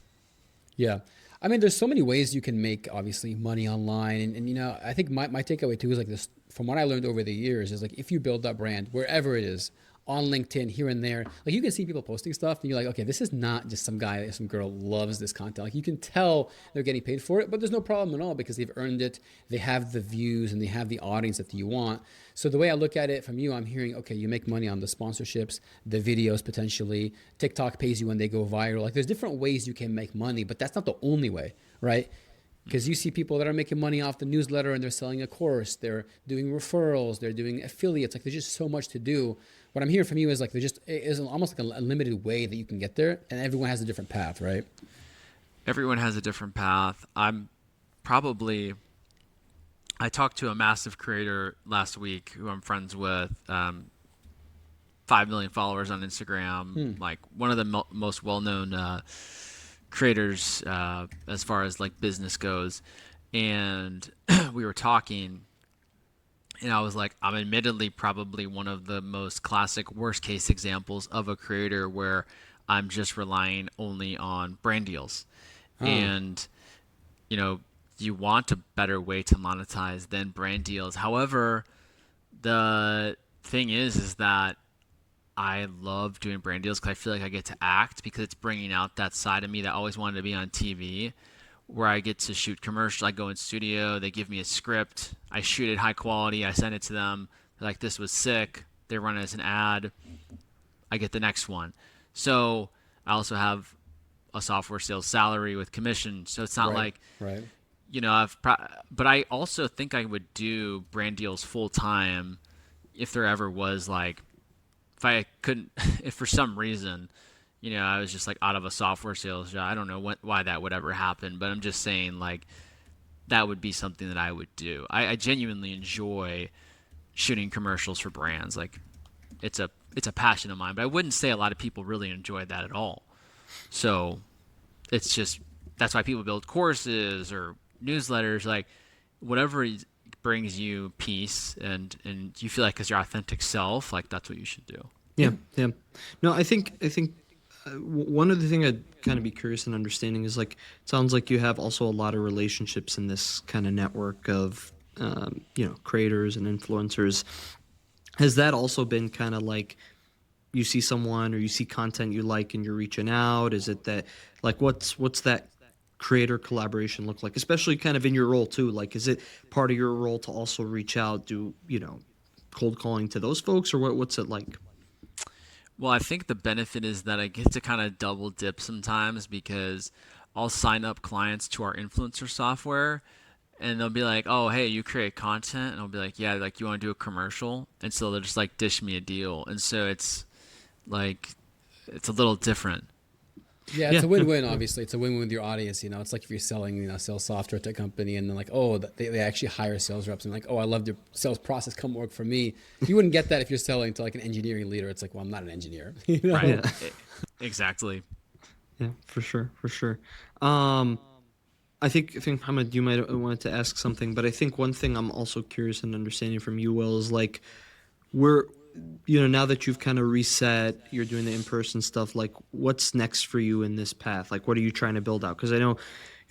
Yeah. I mean, there's so many ways you can make obviously money online. And I think my takeaway too is like this from what I learned over the years is like if you build that brand wherever it is, on LinkedIn, here and there, like you can see people posting stuff and you're like, okay, this is not just some guy or some girl loves this content. Like you can tell they're getting paid for it, but there's no problem at all because they've earned it. They have the views and they have the audience that you want. So the way I look at it from you, I'm hearing, okay, you make money on the sponsorships, the videos potentially. TikTok pays you when they go viral. Like there's different ways you can make money, but that's not the only way, right? Because you see people that are making money off the newsletter and they're selling a course, they're doing referrals, they're doing affiliates. Like there's just so much to do. What I'm hearing from you is like there's just it is almost like a limited way that you can get there, and everyone has a different path, right? Everyone has a different path. Probably I talked to a massive creator last week who I'm friends with. 5 million followers on Instagram, like one of the most well-known creators as far as like business goes. And we were talking, and I was like, I'm admittedly probably one of the most classic worst case examples of a creator where I'm just relying only on brand deals. And, you want a better way to monetize than brand deals. However, the thing is that I love doing brand deals because I feel like I get to act because it's bringing out that side of me that always wanted to be on TV, where I get to shoot commercials. I go in studio, they give me a script, I shoot it high quality, I send it to them. They're like, this was sick. They run it as an ad. I get the next one. So I also have a software sales salary with commission. So it's not like, Right. but I also think I would do brand deals full time if there ever was like, if I couldn't, if for some reason, I was just like out of a software sales job. I don't know why that would ever happen, but I'm just saying like that would be something that I would do. I genuinely enjoy shooting commercials for brands. Like it's a passion of mine, but I wouldn't say a lot of people really enjoy that at all. So it's just that's why people build courses or newsletters, like whatever brings you peace and you feel like as your authentic self, like that's what you should do. Yeah, yeah. No, I think one other thing I'd kind of be curious in understanding is like it sounds like you have also a lot of relationships in this kind of network of creators and influencers. Has that also been kind of like you see someone or you see content you like and you're reaching out? Is it that like what's that creator collaboration look like, especially kind of in your role too? Like, is it part of your role to also reach out, do cold calling to those folks, or what's it like? Well, I think the benefit is that I get to kind of double dip sometimes because I'll sign up clients to our influencer software and they'll be like, "Oh, hey, you create content," and I'll be like, "Yeah, like you want to do a commercial," and so they'll just like dish me a deal, and so it's like it's a little different. Yeah, Yeah. it's a win-win. Obviously, it's a win-win with your audience. It's like if you're selling, sales software to a company, and then like, oh, they actually hire sales reps, and like, oh, I love your sales process. Come work for me. You wouldn't get that if you're selling to like an engineering leader. It's like, well, I'm not an engineer. Right. Yeah. Exactly. Yeah, for sure, for sure. I think Mohammed, you might have wanted to ask something, but I think one thing I'm also curious in understanding from you, Will, is like we're now that you've kind of reset, you're doing the in-person stuff, like what's next for you in this path? Like what are you trying to build out? Because I know,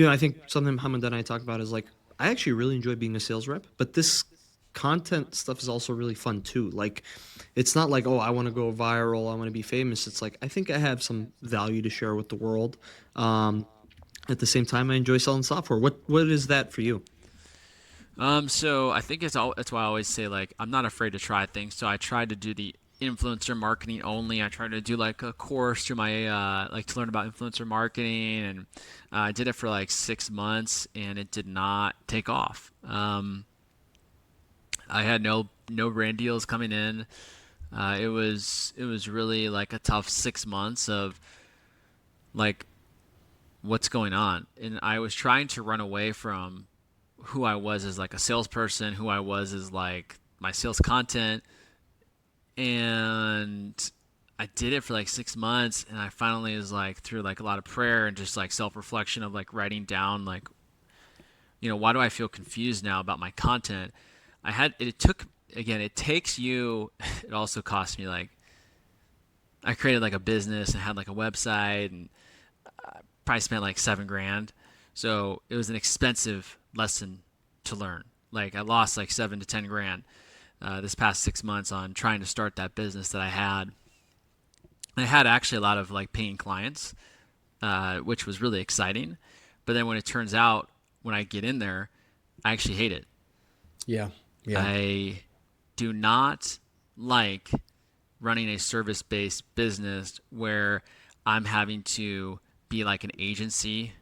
I think something Mohammed and I talk about is like I actually really enjoy being a sales rep, but this content stuff is also really fun too. Like it's not like, oh, I want to go viral, I want to be famous. It's like I think I have some value to share with the world. At the same time, I enjoy selling software. What is that for you? So I think that's why I always say like I'm not afraid to try things. So I tried to do the influencer marketing only. I tried to do like a course through my like to learn about influencer marketing, and I did it for like 6 months, and it did not take off. I had no brand deals coming in. It was really like a tough 6 months of like what's going on, and I was trying to run away from who I was as like a salesperson, who I was as like my sales content, and I did it for like 6 months, and I finally was like through like a lot of prayer and just like self-reflection of like writing down like, why do I feel confused now about my content? It takes you, it also cost me like, I created like a business and had like a website, and probably spent like $7,000. So it was an expensive lesson to learn. Like I lost like 7 to 10 grand this past 6 months on trying to start that business that I had. I had actually a lot of like paying clients, which was really exciting. But then when it turns out, when I get in there, I actually hate it. Yeah. Yeah. I do not like running a service-based business where I'm having to be like an agency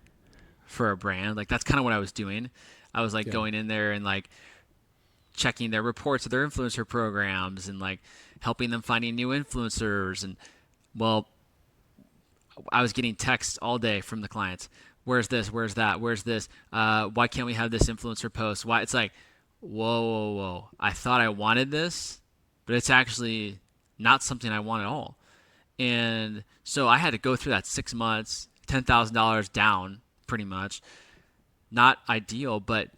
for a brand. Like that's kind of what I was doing. I was like going in there and like checking their reports of their influencer programs and like helping them finding new influencers. And well, I was getting texts all day from the clients. Where's this? Where's that? Where's this? Why can't we have this influencer post? Why? It's like, whoa. I thought I wanted this, but it's actually not something I want at all. And so I had to go through that 6 months, $10,000 down pretty much. Not ideal, but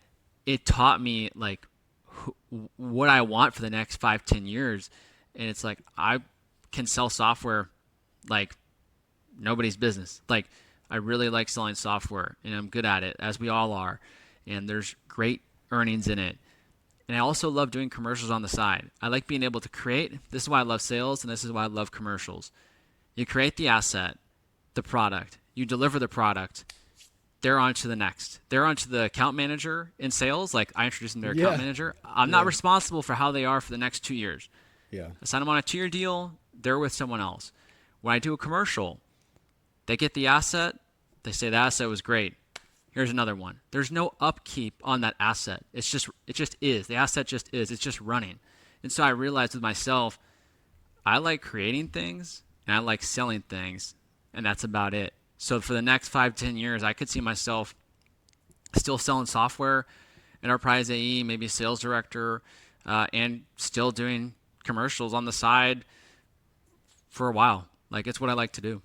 it taught me like what I want for the next 5-10 years. And it's like, I can sell software like nobody's business. Like I really like selling software, and I'm good at it, as we all are. And there's great earnings in it. And I also love doing commercials on the side. I like being able to create. This is why I love sales, and this is why I love commercials. You create the asset, the product. You deliver the product. They're on to the next. They're on to the account manager in sales. Like I introduce them to their account manager. I'm not responsible for how they are for the next 2 years. Yeah. I sign them on a 2-year deal. They're with someone else. When I do a commercial, they get the asset. They say the asset was great. Here's another one. There's no upkeep on that asset. It just is. The asset just is. It's just running. And so I realized with myself, I like creating things and I like selling things, and that's about it. So for the next 5-10 years, I could see myself still selling software, enterprise AE, maybe sales director, and still doing commercials on the side for a while. Like it's what I like to do.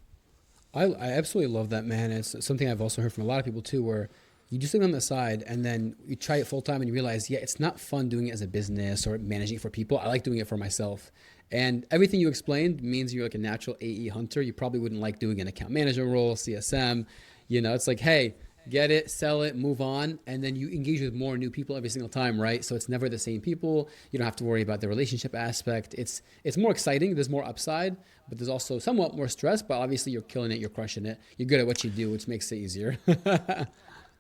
I absolutely love that, man. It's something I've also heard from a lot of people too, where you do something on the side and then you try it full time and you realize, it's not fun doing it as a business or managing it for people. I like doing it for myself. And everything you explained means you're like a natural AE hunter. You probably wouldn't like doing an account manager role, CSM. It's like, hey, get it, sell it, move on. And then you engage with more new people every single time, right? So it's never the same people. You don't have to worry about the relationship aspect. It's more exciting. There's more upside, but there's also somewhat more stress, but obviously you're killing it. You're crushing it. You're good at what you do, which makes it easier.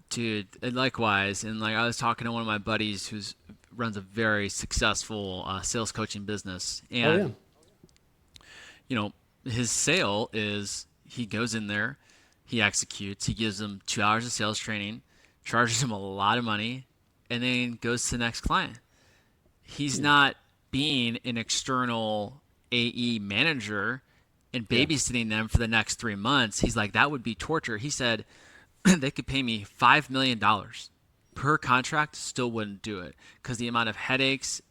Dude, and likewise. And like I was talking to one of my buddies who runs a very successful sales coaching business. And, his sale is he goes in there, he executes, he gives them 2 hours of sales training, charges them a lot of money, and then goes to the next client. He's not being an external AE manager and babysitting them for the next 3 months. He's like, that would be torture. He said they could pay me $5 million per contract, still wouldn't do it because the amount of headaches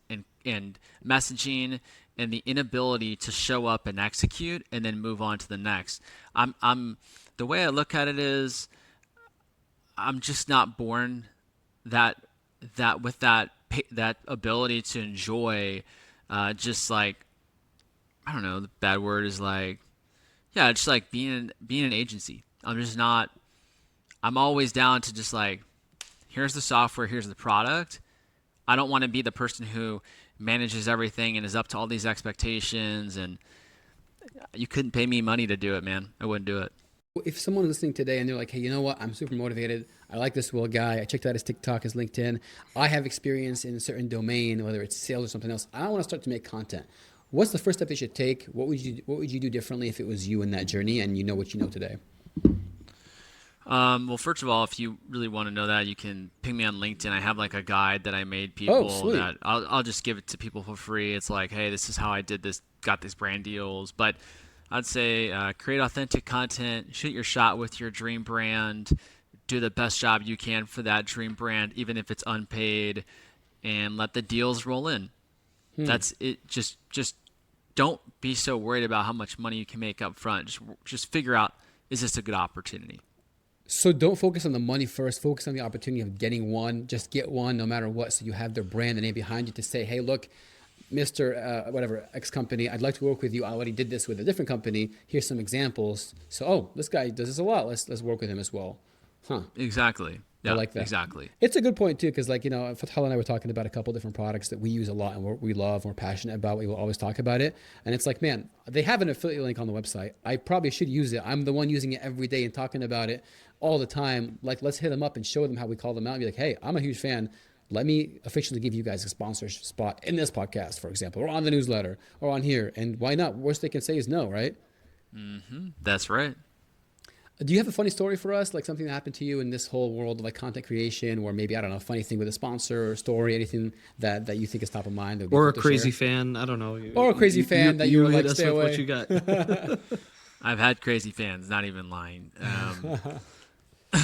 and messaging and the inability to show up and execute and then move on to the next. I'm the way I look at it is I'm just not born that with that ability to enjoy just like, I don't know, the bad word is like, yeah, just like being an agency. I'm just not, I'm always down to just like, here's the software, here's the product. I don't want to be the person who manages everything and is up to all these expectations, and you couldn't pay me money to do it, man. I wouldn't do it. If someone listening today and they're like, hey, you know what? I'm super motivated. I like this Will guy. I checked out his TikTok, his LinkedIn. I have experience in a certain domain, whether it's sales or something else. I want to start to make content. What's the first step they should take? What would you do differently if it was you in that journey and you know what you know today? Well, first of all, if you really want to know that, you can ping me on LinkedIn. I have like a guide that I made people that I'll just give it to people for free. It's like, hey, this is how I did this, got these brand deals. But I'd say create authentic content, shoot your shot with your dream brand, do the best job you can for that dream brand, even if it's unpaid, and let the deals roll in. That's it. Just don't be so worried about how much money you can make up front. Just figure out, is this a good opportunity? So don't focus on the money first. Focus on the opportunity of getting one. Just get one no matter what. So you have their brand and name behind you to say, hey, look, Mr. Whatever, X company, I'd like to work with you. I already did this with a different company. Here's some examples. So, oh, this guy does this a lot. Let's work with him as well. Huh. Exactly. Yeah, I like that. Exactly. It's a good point too, because like, you know, Futhallah and I were talking about a couple different products that we use a lot and we love, and we're passionate about. We will always talk about it. And it's like, man, they have an affiliate link on the website. I probably should use it. I'm the one using it every day and talking about it all the time. Like, let's hit them up and show them how we call them out and be like, hey, I'm a huge fan. Let me officially give you guys a sponsorship spot in this podcast, for example, or on the newsletter or on here. And why not? Worst they can say is no, right? Mm-hmm. That's right. Do you have a funny story for us? Like something that happened to you in this whole world of like content creation, or maybe, I don't know, a funny thing with a sponsor or story, anything that you think is top of mind? Or a crazy fan. I don't know. Or a crazy fan that you were like, stay away. What you got. I've had crazy fans, not even lying.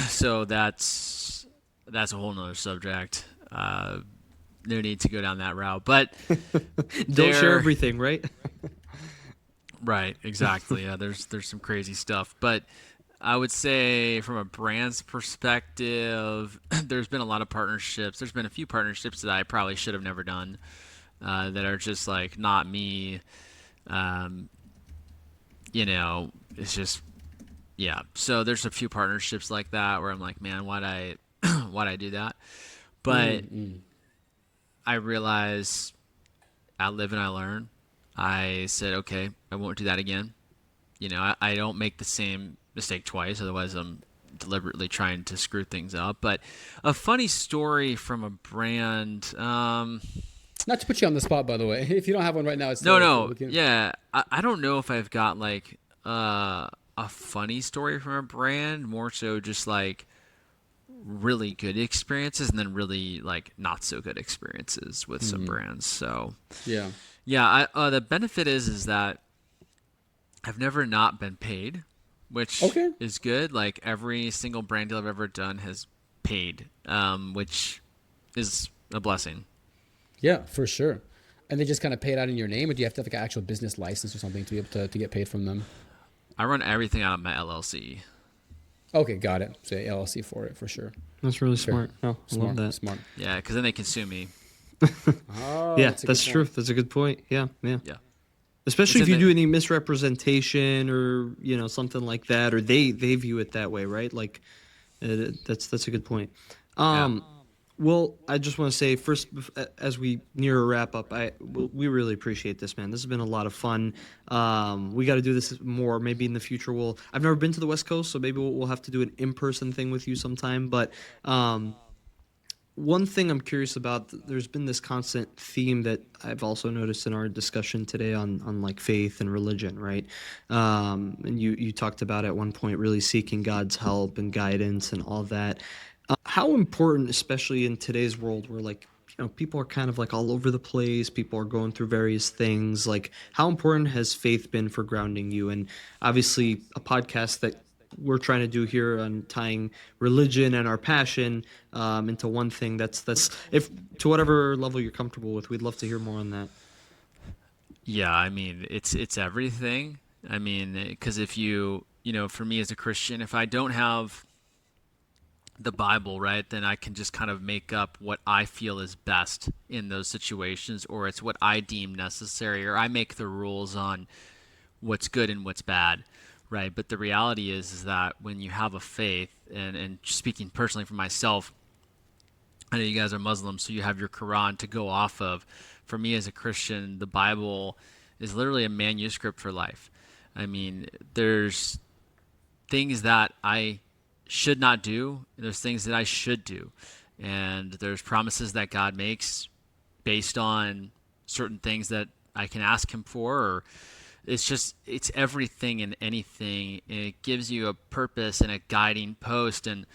So that's a whole nother subject. No need to go down that route, but don't share everything, right? Right, exactly. Yeah, there's some crazy stuff, but I would say from a brand's perspective, there's been a lot of partnerships. There's been a few partnerships that I probably should have never done that are just like not me. You know, it's just, yeah. So there's a few partnerships like that where I'm like, man, why'd I do that? But I realized I live and I learn. I said, okay, I won't do that again. You know, I don't make the same mistake twice. Otherwise, I'm deliberately trying to screw things up. But a funny story from a brand. Not to put you on the spot, by the way. If you don't have one right now, it's no. Yeah, I don't know if I've got like a funny story from a brand. More so, just like really good experiences, and then really like not so good experiences with some brands. So yeah. The benefit is that I've never not been paid, which is good. Like every single brand deal I've ever done has paid, which is a blessing. Yeah, for sure. And they just kind of pay it out in your name, or do you have to have like an actual business license or something to be able to get paid from them? I run everything out of my LLC. Okay, got it. So LLC for it, for sure. That's really smart. Oh, I love that. Smart. Yeah, because then they can sue me. Yeah, that's true. That's a good point. Yeah. Especially if you do any misrepresentation or something like that, or they view it that way, right? Like that's a good point. Well, I just want to say first, as we near a wrap up, we really appreciate this, man. This has been a lot of fun. We got to do this more. Maybe in the future I've never been to the West Coast, so maybe we'll have to do an in-person thing with you sometime. But one thing I'm curious about, there's been this constant theme that I've also noticed in our discussion today on like faith and religion, right? And you talked about at one point really seeking God's help and guidance and all that. How important, especially in today's world where like, people are kind of like all over the place, people are going through various things, like how important has faith been for grounding you? And obviously a podcast that we're trying to do here on tying religion and our passion into one thing, that's if to whatever level you're comfortable with, we'd love to hear more on that. Yeah, I mean, it's everything. I mean, because if for me as a Christian, if I don't have the Bible, right, then I can just kind of make up what I feel is best in those situations, or it's what I deem necessary, or I make the rules on what's good and what's bad, right? But the reality is that when you have a faith, and speaking personally for myself, I know you guys are Muslims, so you have your Quran to go off of. For me as a Christian, the Bible is literally a manuscript for life. I mean, there's things that I should not do, and there's things that I should do. And there's promises that God makes based on certain things that I can ask him for, or it's everything and anything. And it gives you a purpose and a guiding post. And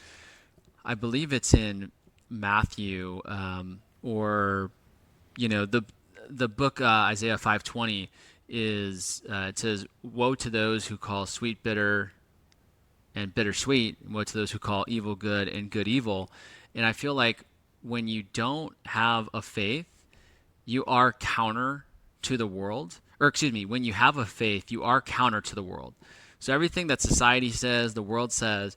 I believe it's in Matthew, or the book Isaiah 5:20 is it says, "Woe to those who call sweet bitter and bittersweet, and woe to those who call evil good and good evil." And I feel like when you don't have a faith, you are counter to the world. Or excuse me, when you have a faith, you are counter to the world. So everything that society says, the world says,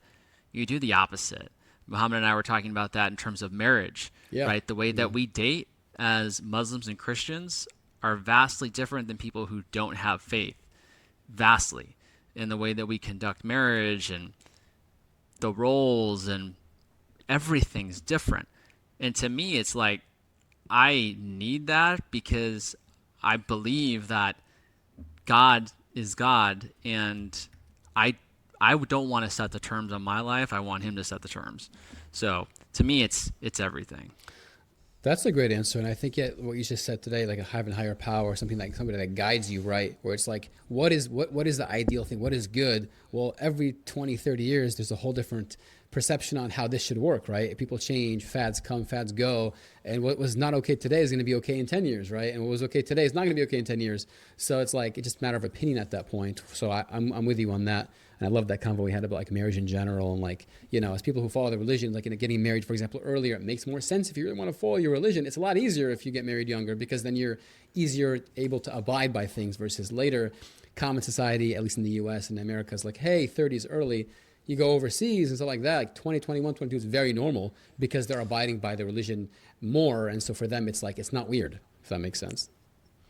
you do the opposite. Mohammed and I were talking about that in terms of marriage, Yeah. right? The way that we date as Muslims and Christians are vastly different than people who don't have faith. Vastly. In the way that we conduct marriage and the roles and everything's different. And to me, it's like I need that because I believe that God is God, and I don't want to set the terms on my life. I want him to set the terms. So to me, it's everything. That's a great answer. And I think what you just said today, like having higher power, something like somebody that guides you, right? Where it's like, what is the ideal thing? What is good? Well, every 20, 30 years, there's a whole different perception on how this should work, right? People change, fads come, fads go. And what was not okay today is going to be okay in 10 years, right? And what was okay today is not going to be okay in 10 years. So it's like, it's just a matter of opinion at that point. So I'm with you on that. And I love that convo we had about like marriage in general. And like, as people who follow the religion, like getting married, for example, earlier, it makes more sense if you really want to follow your religion. It's a lot easier if you get married younger, because then you're easier able to abide by things versus later. Common society, at least in the US and America, is like, hey, 30 is early. You go overseas and stuff like that, like 20, 21, 22 is very normal because they're abiding by the religion more. And so for them, it's like, it's not weird, if that makes sense.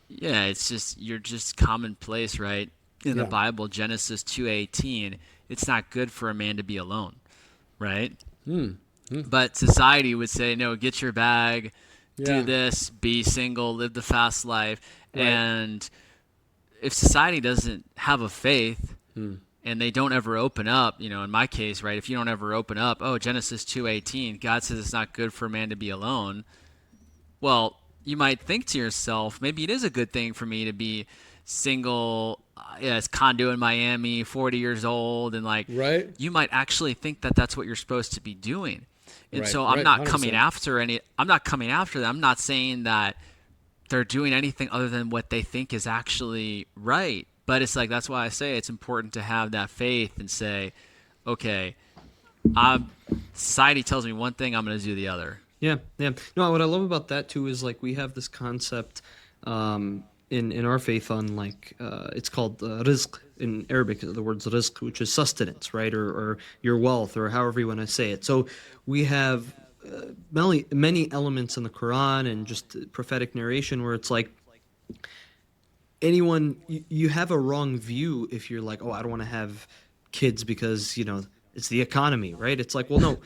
Yeah, it's just you're just commonplace, right? In the Bible, Genesis 2:18, it's not good for a man to be alone, right? But society would say, no, get your bag, do this, be single, live the fast life. Right. And if society doesn't have a faith and they don't ever open up, in my case, right, if you don't ever open up, Genesis 2:18, God says it's not good for a man to be alone. Well, you might think to yourself, maybe it is a good thing for me to be single, as condo in Miami, 40 years old, and like, Right. you might actually think that that's what you're supposed to be doing. And Right, so I'm right, not 100%. coming after I'm not coming after them. I'm not saying that they're doing anything other than what they think is actually right. But it's like, that's why I say it's important to have that faith and say, okay, society tells me one thing, I'm going to do the other. Yeah. No, what I love about that too is like we have this concept in our faith on like it's called rizq in Arabic. The word's rizq, which is sustenance, right, or your wealth, or however you want to say it. So we have many elements in the Quran and just prophetic narration where it's like you have a wrong view if you're like, I don't want to have kids because it's the economy, right? It's like, well, no,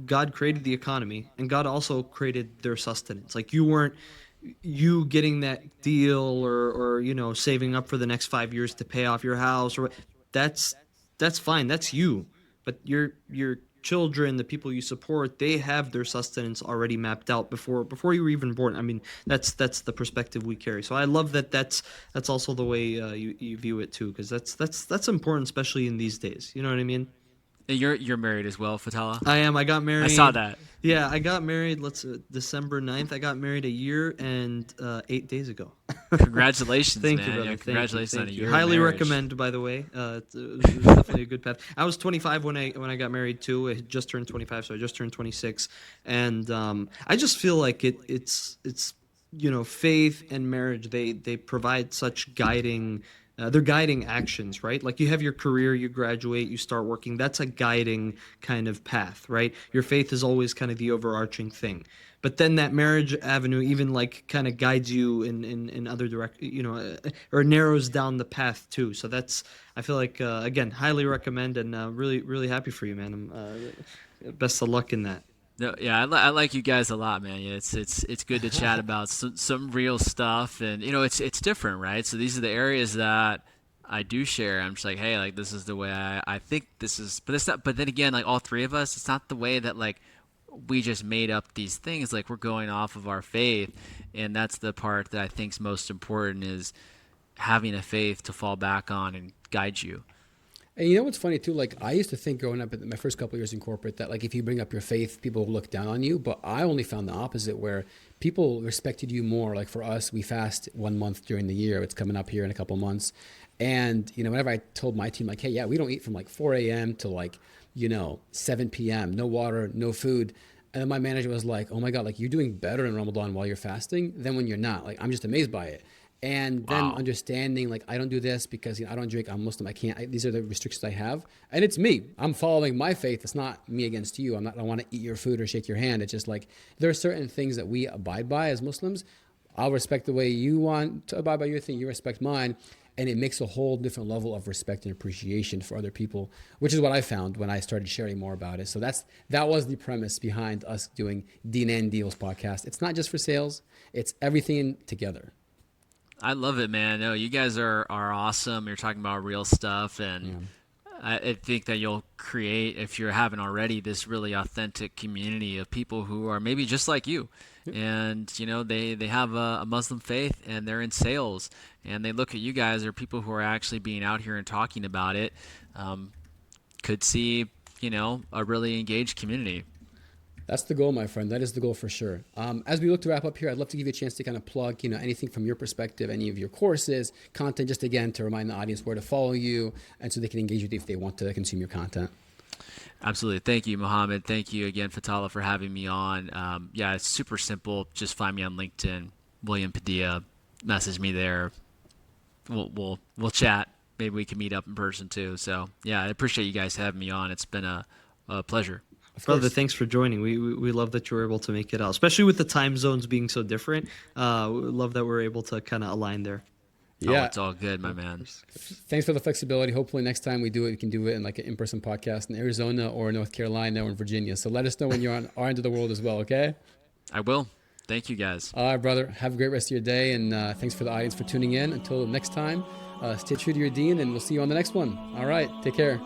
God created the economy, and God also created their sustenance. Like you getting that deal or saving up for the next 5 years to pay off your house, or that's fine. That's you. But your children, the people you support, they have their sustenance already mapped out before you were even born. I mean, that's the perspective we carry. So I love that's also the way you view it too, because that's important, especially in these days. You know what I mean? And you're married as well, Futhallah? I am. I got married. I saw that. Yeah, I got married. December 9th. I got married a year and 8 days ago. Congratulations, Thank man. you, brother. Yeah, congratulations Thank on a you. year. Highly of marriage. recommend, by the way. It was definitely a good path. I was 25 when I got married too. I had just turned 25, so I just turned 26, and I just feel like it's faith and marriage. They provide such guiding. They're guiding actions, right? Like you have your career, you graduate, you start working. That's a guiding kind of path, right? Your faith is always kind of the overarching thing. But then that marriage avenue even like kind of guides you in other or narrows down the path too. So I feel like, again, highly recommend and really, really happy for you, man. Best of luck in that. No, yeah, I like you guys a lot, man. Yeah, it's good to chat about some real stuff, and it's different, right? So these are the areas that I do share. I'm just like, hey, like this is the way I think this is, but it's not. But then again, like all three of us, it's not the way that like we just made up these things. Like we're going off of our faith, and that's the part that I think is most important is having a faith to fall back on and guide you. And you know what's funny too? Like I used to think growing up in my first couple of years in corporate that like if you bring up your faith, people will look down on you. But I only found the opposite, where people respected you more. Like for us, we fast 1 month during the year. It's coming up here in a couple months. And whenever I told my team like, hey, yeah, we don't eat from like 4 a.m. to like 7 p.m. No water, no food. And then my manager was like, oh my God, like you're doing better in Ramadan while you're fasting than when you're not. Like I'm just amazed by it. And then understanding like I don't do this because I don't drink, I'm Muslim, I can't, these are the restrictions I have, and it's me, I'm following my faith. It's not me against you. I don't want to eat your food or shake your hand. It's just like there are certain things that we abide by as Muslims. I'll respect the way you want to abide by your thing, you respect mine, and it makes a whole different level of respect and appreciation for other people, which is what I found when I started sharing more about it. So that was the premise behind us doing Deen Deals podcast. It's not just for sales, it's everything together. I love it, man. No, you guys are awesome. You're talking about real stuff, and I think that you'll create, if you haven't already, this really authentic community of people who are maybe just like you, and they have a Muslim faith and they're in sales, and they look at you guys are people who are actually being out here and talking about it. Could see a really engaged community. That's the goal, my friend. That is the goal for sure. As we look to wrap up here, I'd love to give you a chance to kind of plug, anything from your perspective, any of your courses, content, just again, to remind the audience where to follow you and so they can engage with you if they want to consume your content. Absolutely. Thank you, Mohammed. Thank you again, Futhallah, for having me on. Yeah, it's super simple. Just find me on LinkedIn, William Padilla, message me there. We'll chat. Maybe we can meet up in person too. So yeah, I appreciate you guys having me on. It's been a pleasure. Brother, thanks for joining. We love that you were able to make it out, especially with the time zones being so different. We love that we're able to kind of align there. Yeah, it's all good, my man. Thanks for the flexibility. Hopefully next time we do it, we can do it in like an in-person podcast in Arizona or North Carolina or in Virginia. So let us know when you're on our end of the world as well, okay? I will. Thank you, guys. All right, brother. Have a great rest of your day, and thanks for the audience for tuning in. Until next time, stay true to your deen, and we'll see you on the next one. All right, take care.